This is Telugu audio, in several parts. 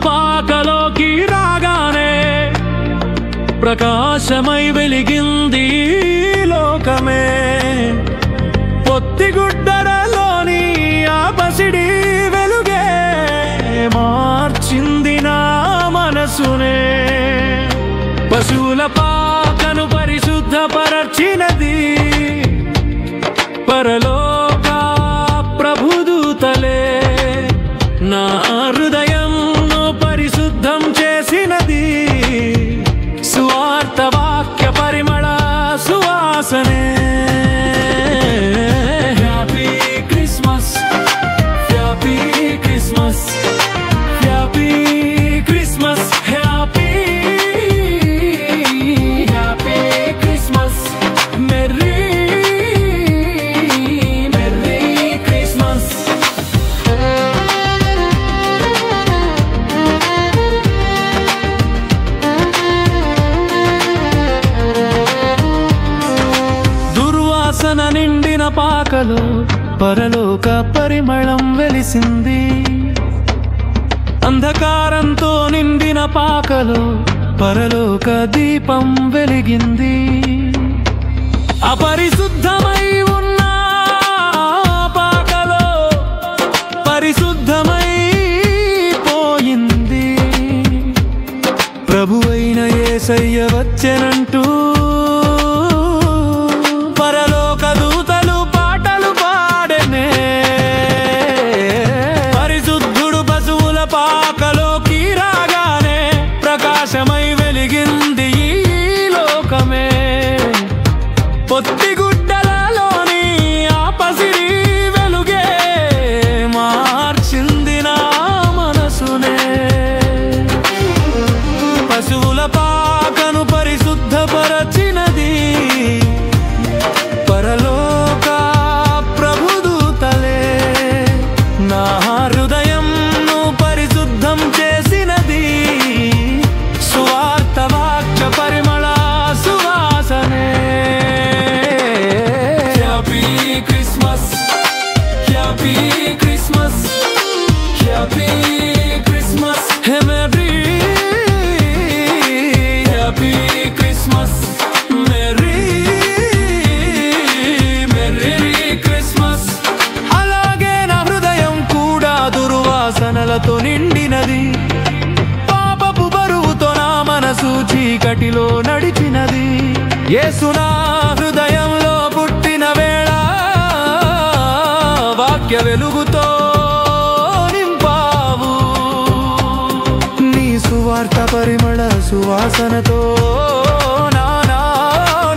పాకలోకి రాగానే ప్రకాశమై వెలిగింది లోకమే. పొత్తిగుడ్డరలోని ఆ పసిడి వెలుగే మార్చింది నా మనసునే. పశువుల పాకను పరిశుద్ధపరచినది పరలోక ప్రభుదూతలే. నా హృదయంను పరిశుద్ధం చేసినది సువార్త వాక్య పరిమళ సువాసనే. Happy Christmas, happy Christmas, happy Christmas, happy happy Christmas, merry merry Christmas. దుర్వాసన నిండిన పాకలో పరలోక పరిమళం వెలిసింది. అంధకారంతో నిండిన పాకలో పరలోక దీపం వెలిగింది. అపరిశుద్ధమై ఉన్న పాకలో పరిశుద్ధమై పోయింది. ప్రభువైన యేసయ్య వచ్చెనంటూ పరలోక దూతలు పాటలు పాడెనే. పరిశుద్ధుడు పశువుల పాకలోకి రాగానే ప్రకాశమై వెలిగింది ఈ లోకమే. పొత్తిగుడ్డలలోని ఆ పసిడి వెలుగే మార్చింది నా మనసునే. పశువుల పాకను పరిశుద్ధపరచినది పరలోక ప్రభుదూతలే. నా హృదయంను పరిశుద్ధం చేసినది సువార్త వాక్య పరిమళ సువాసనే. Happy Christmas, happy Christmas, happy Christmas, merry happy Christmas, merry merry Christmas. అలాగే నా హృదయం కూడా దుర్వాసనలతో నిండినది. పాపపు బరువుతో నా మనసు చీకటిలో నడిచినది. యేసు నా హృదయంలో పుట్టిన వేళ వాక్య వెలుగుతో నింపావు. నీ సువార్త పరిమళ సువాసనతో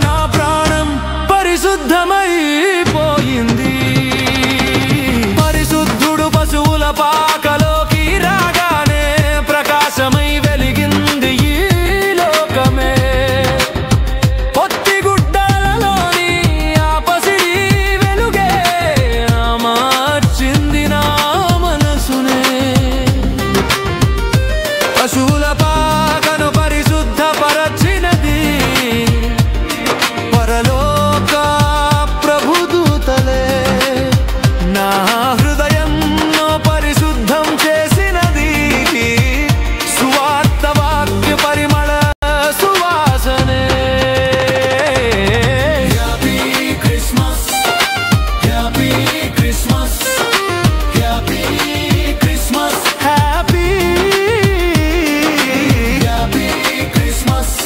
నా ప్రాణం పరిశుద్ధమైపోయింది. పరిశుద్ధుడు పశువుల పాకలోకి రాగానే ప్రకాశమై వెలిగింది ఈ లోకమే. పొత్తిగుడ్డలలోని ఆ పసిడి వెలుగే మార్చింది నా మనసునే. పశువుల పాకను పరిశుద్ధపరచినది పరలోక ప్రభుదూతలే. నా హృదయంను పరిశుద్ధం చేసినది సువార్త వాక్య పరిమళ సువాసనే. Happy Christmas, happy Christmas, happy Christmas, happy happy Christmas,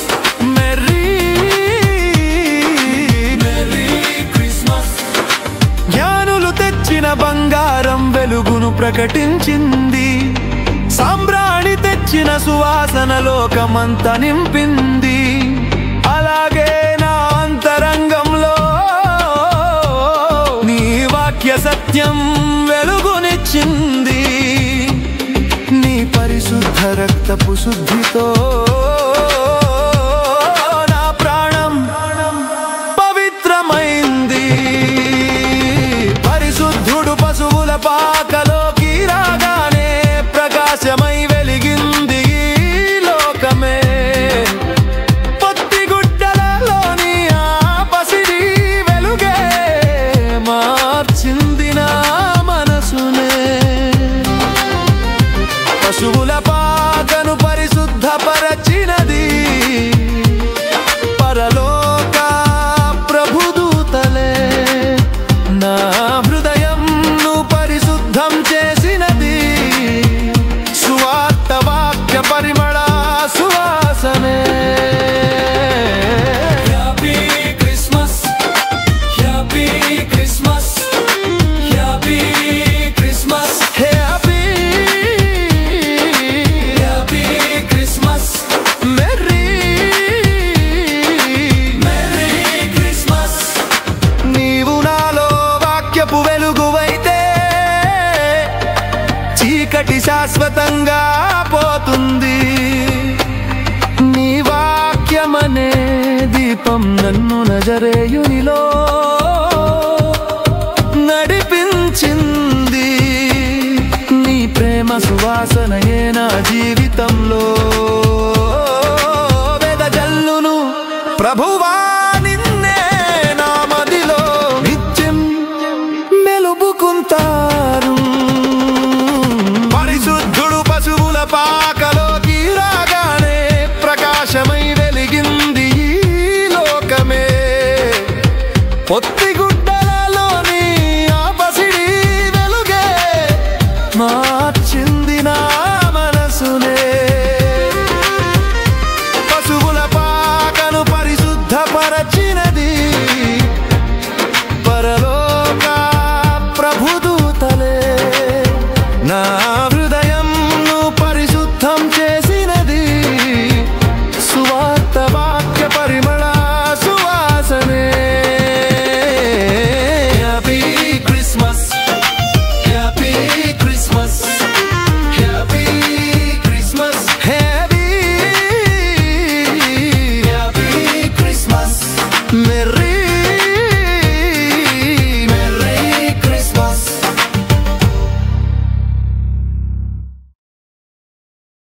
merry merry Christmas. జ్ఞానులు తెచ్చిన బంగారం వెలుగును ప్రకటించింది. సాంబ్రాణి తెచ్చిన సువాసన లోకమంతా నింపింది. అలాగే నా అంతరంగంలో నీ వాక్య సత్యం వెలుగునిచ్చింది. నీ పరిశుద్ధ రక్తపు శుద్ధితో నా ప్రాణం పవిత్రమైంది. పరిశుద్ధుడు పశువుల పాకలోకి రాగానే ప్రకాశమై వెలిగింది ఈ లోకమే. పొత్తిగుడ్డలలోని ఆ పసిడి వెలుగే మార్చింది నా మనసునే. పశువుల శాశ్వతంగా పోతుంది. నీ వాక్యమనే దీపం నన్ను నజరేయునిలో నడిపించింది. నీ ప్రేమ సువాసనయే నా జీవితంలో వెదజల్లును. ప్రభువా నిన్నే నా మదిలో నిత్యం మెలుబుకుంటారు. పరిశుద్ధుడు పశువుల పాకలోకి రాగానే ప్రకాశమై వెలిగింది ఈ లోకమే. పొత్తి